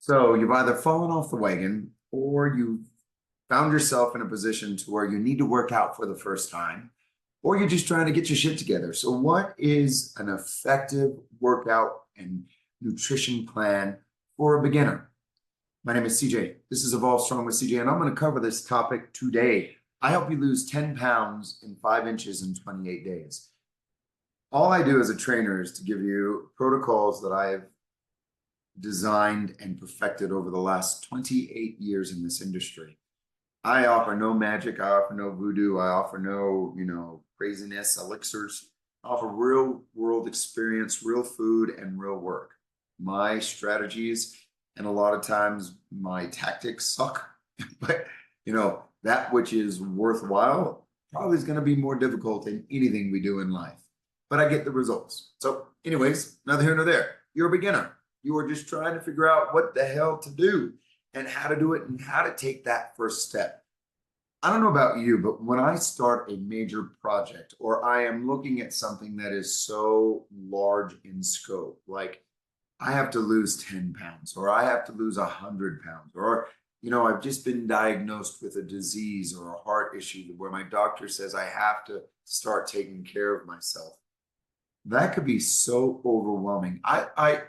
So you've either fallen off the wagon or you found yourself in a position to where you need to work out for the first time, or you're just trying to get your shit together. So what is an effective workout and nutrition plan for a beginner? My name is CJ. This is Evolve Strong with CJ, and I'm going to cover this topic today. I help you lose 10 pounds in 5 inches in 28 days. All I do as a trainer is to give you protocols that I have designed and perfected over the last 28 years in this industry. I offer no magic. I offer no voodoo. I offer no, craziness, elixirs. I offer real world experience, real food, and real work. My strategies and a lot of times my tactics suck, but that which is worthwhile probably is going to be more difficult than anything we do in life. But I get the results. So, anyways, neither here nor there. You're a beginner. You are just trying to figure out what the hell to do and how to do it and how to take that first step. I don't know about you, but when I start a major project or I am looking at something that is so large in scope, like I have to lose 10 pounds or I have to lose 100 pounds or, I've just been diagnosed with a disease or a heart issue where my doctor says I have to start taking care of myself. That could be so overwhelming. I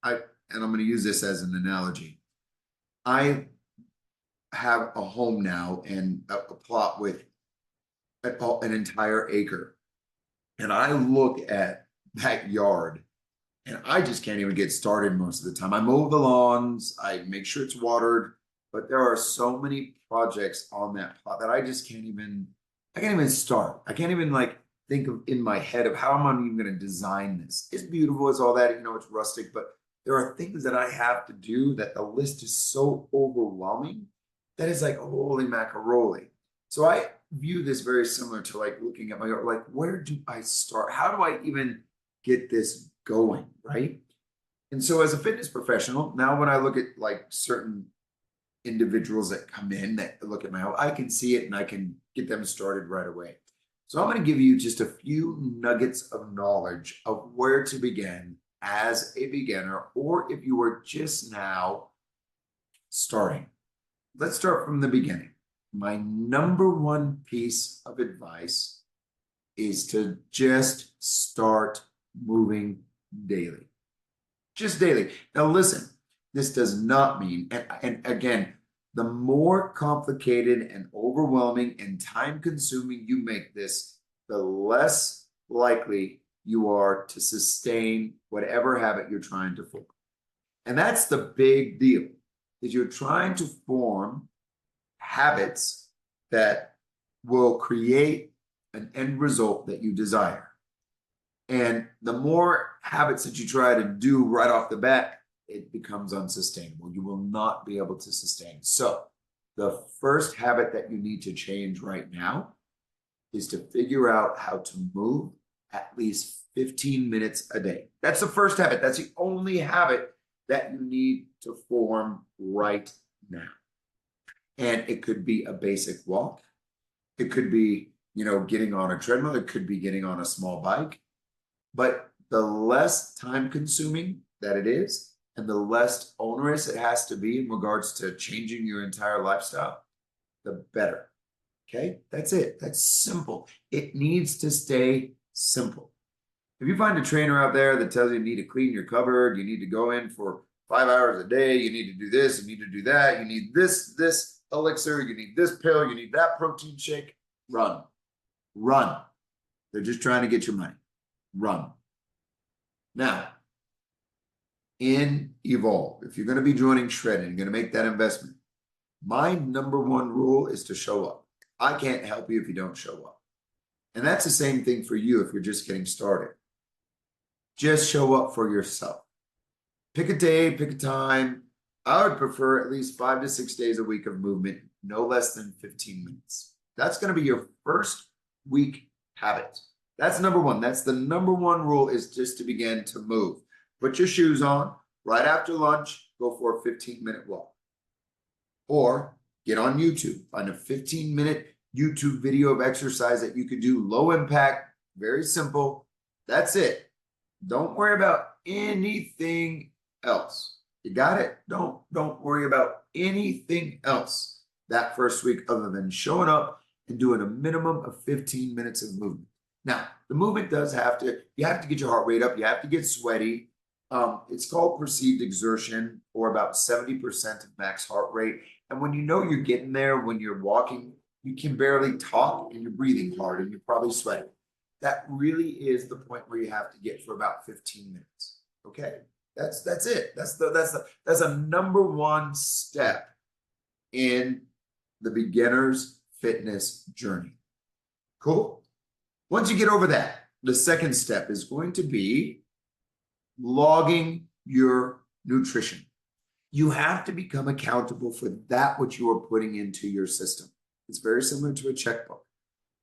and I'm going to use this as an analogy. I have a home now and a plot with an entire acre. And I look at that yard and I just can't even get started most of the time. I mow the lawns, I make sure it's watered, but there are so many projects on that plot that I can't even start. I can't even think of in my head of how am I even going to design this. It's beautiful, it's all that, it's rustic, but there are things that I have to do that the list is so overwhelming that it's like holy macaroni. So I view this very similar to looking at my where do I start? How do I even get this going, right? And so as a fitness professional, now when I look at certain individuals that come in that look at my health, I can see it and I can get them started right away. So I'm going to give you just a few nuggets of knowledge of where to begin as a beginner, or if you are just now starting. Let's start from the beginning. My number one piece of advice is to just start moving daily. Just daily. Now, listen, this does not mean, and again, the more complicated and overwhelming and time consuming you make this, the less likely you are to sustain whatever habit you're trying to form. And that's the big deal, is you're trying to form habits that will create an end result that you desire. And the more habits that you try to do right off the bat, it becomes unsustainable. You will not be able to sustain. So the first habit that you need to change right now is to figure out how to move at least 15 minutes a day. That's the first habit. That's the only habit that you need to form right now. And it could be a basic walk. It could be, getting on a treadmill. It could be getting on a small bike. But the less time consuming that it is, and the less onerous it has to be in regards to changing your entire lifestyle, the better. Okay? That's it. That's simple. It needs to stay simple. If you find a trainer out there that tells you need to clean your cupboard, you need to go in for 5 hours a day, you need to do this, you need to do that, you need this elixir, you need this pill, you need that protein shake, run. Run. They're just trying to get your money. Run. Now, in Evolve, if you're going to be joining Shred and you're going to make that investment, my number one rule is to show up. I can't help you if you don't show up. And that's the same thing for you if you're just getting started. Just show up for yourself. Pick a day, pick a time. I would prefer at least 5 to 6 days a week of movement, no less than 15 minutes. That's going to be your first week habit. That's number one. That's the number one rule, is just to begin to move. Put your shoes on right after lunch, go for a 15-minute walk. Or get on YouTube, find a 15-minute YouTube video of exercise that you could do, low impact, very simple. That's it. Don't worry about anything else. You got it? Don't worry about anything else that first week other than showing up and doing a minimum of 15 minutes of movement. Now, the movement does you have to get your heart rate up, you have to get sweaty. It's called perceived exertion, or about 70% of max heart rate. And when you know you're getting there, when you're walking, you can barely talk and you're breathing hard and you're probably sweating. That really is the point where you have to get for about 15 minutes. Okay. That's it. That's a number one step in the beginner's fitness journey. Cool. Once you get over that, the second step is going to be logging your nutrition. You have to become accountable for that which you are putting into your system. It's very similar to a checkbook.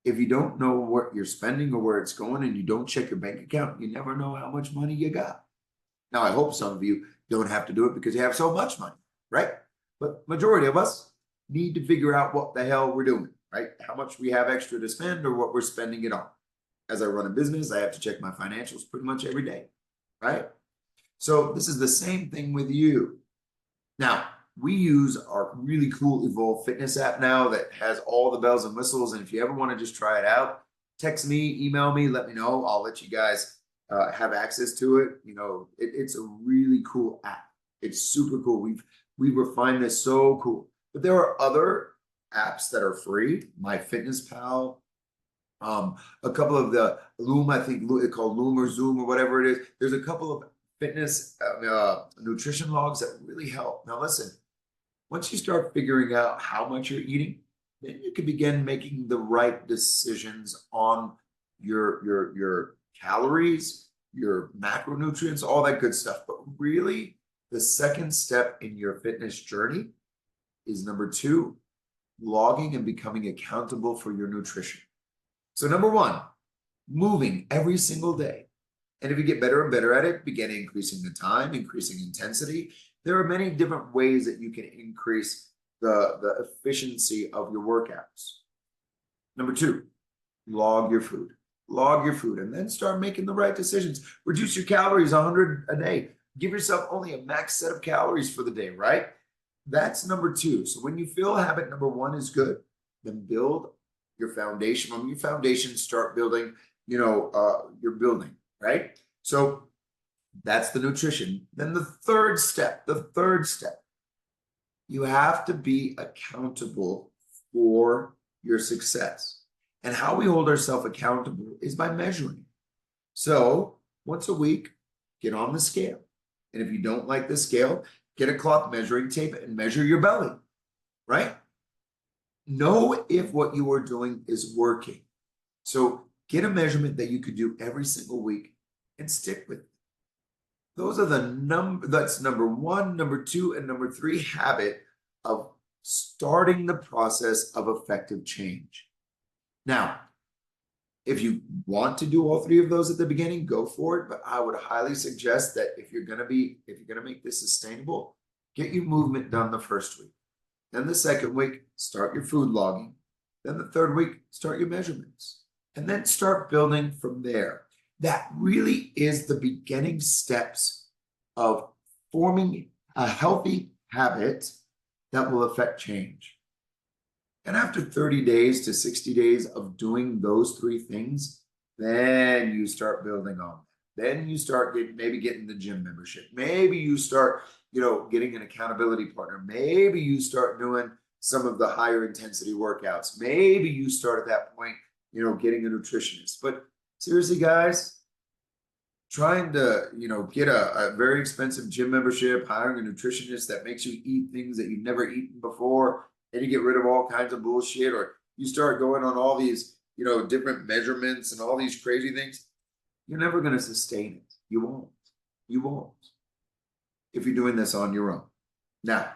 If you don't know what you're spending or where it's going and you don't check your bank account, you never know how much money you got. Now, I hope some of you don't have to do it because you have so much money, right? But majority of us need to figure out what the hell we're doing, right? How much we have extra to spend or what we're spending it on. As I run a business, I have to check my financials pretty much every day, right? So this is the same thing with you. Now, we use our really cool Evolve Fitness app now that has all the bells and whistles. And if you ever want to just try it out, text me, email me, let me know. I'll let you guys have access to it. You know, it's a really cool app. It's super cool. We've refined this so cool. But there are other apps that are free. MyFitnessPal, a couple of the Loom, I think it's called Loom or Zoom or whatever it is. There's a couple of fitness nutrition logs that really help. Now listen, once you start figuring out how much you're eating, then you can begin making the right decisions on your calories, your macronutrients, all that good stuff. But really, the second step in your fitness journey is number 2, logging and becoming accountable for your nutrition. So number 1, moving every single day. And if you get better and better at it, begin increasing the time, increasing intensity. There are many different ways that you can increase the efficiency of your workouts. Number 2, log your food. Log your food and then start making the right decisions. Reduce your calories 100 a day. Give yourself only a max set of calories for the day, right? That's number 2. So when you feel habit number 1 is good, then build your foundation. From your foundation, start building, your building, right? So that's the nutrition. Then the third step, you have to be accountable for your success. And how we hold ourselves accountable is by measuring. So once a week, get on the scale. And if you don't like the scale, get a cloth measuring tape and measure your belly, right? Know if what you are doing is working. So get a measurement that you could do every single week and stick with it. Those are that's number 1, number 2, and number 3 habit of starting the process of effective change. Now, if you want to do all 3 of those at the beginning, go for it. But I would highly suggest that if you're gonna make this sustainable, get your movement done the first week. Then the second week, start your food logging. Then the third week, start your measurements. And then start building from there. That really is the beginning steps of forming a healthy habit that will affect change. And after 30 days to 60 days of doing those 3 things, then you start building on that. Then you start getting the gym membership. Maybe you start, getting an accountability partner. Maybe you start doing some of the higher intensity workouts. Maybe you start at that point, getting a nutritionist. But seriously, guys, trying to, get a very expensive gym membership, hiring a nutritionist that makes you eat things that you've never eaten before, and you get rid of all kinds of bullshit, or you start going on all these, different measurements and all these crazy things, you're never going to sustain it. You won't. You won't. If you're doing this on your own. Now,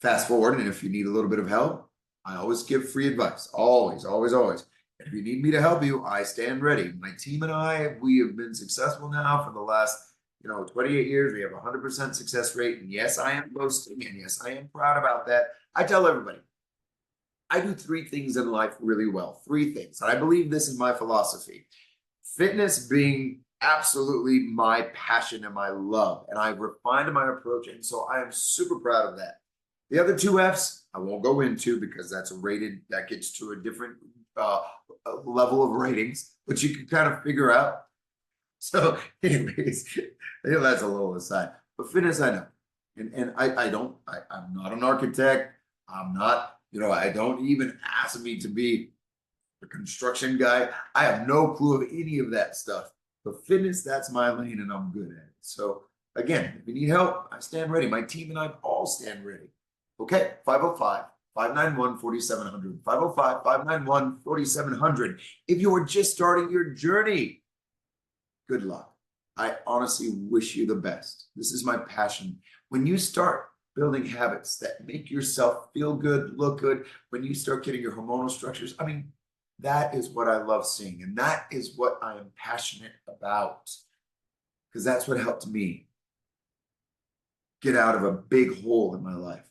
fast forward, and if you need a little bit of help, I always give free advice. Always, always, always. And if you need me to help you, I stand ready. My team and I, we have been successful now for the last 28 years. We have a 100% success rate. And yes, I am boasting. And yes, I am proud about that. I tell everybody, I do 3 things in life really well. 3 things. And I believe this is my philosophy. Fitness being absolutely my passion and my love. And I've refined my approach. And so I am super proud of that. The other two F's, I won't go into because that's rated, that gets to a different level of ratings, but you can kind of figure out. So, anyways, that's a little aside. But fitness, I know. And I'm not an architect. I'm not, I don't even ask me to be a construction guy. I have no clue of any of that stuff. But fitness, that's my lane and I'm good at it. So again, if you need help, I stand ready. My team and I all stand ready. Okay, 505-591-4700. 505-591-4700. If you are just starting your journey, good luck. I honestly wish you the best. This is my passion. When you start building habits that make yourself feel good, look good, when you start getting your hormonal structures, I mean, that is what I love seeing. And that is what I am passionate about. Because that's what helped me get out of a big hole in my life.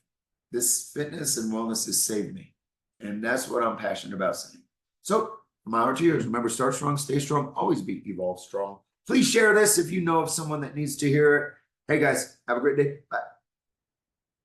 This fitness and wellness has saved me. And that's what I'm passionate about saying. So, from my heart to yours, remember, start strong, stay strong, always be evolve strong. Please share this if you know of someone that needs to hear it. Hey guys, have a great day. Bye.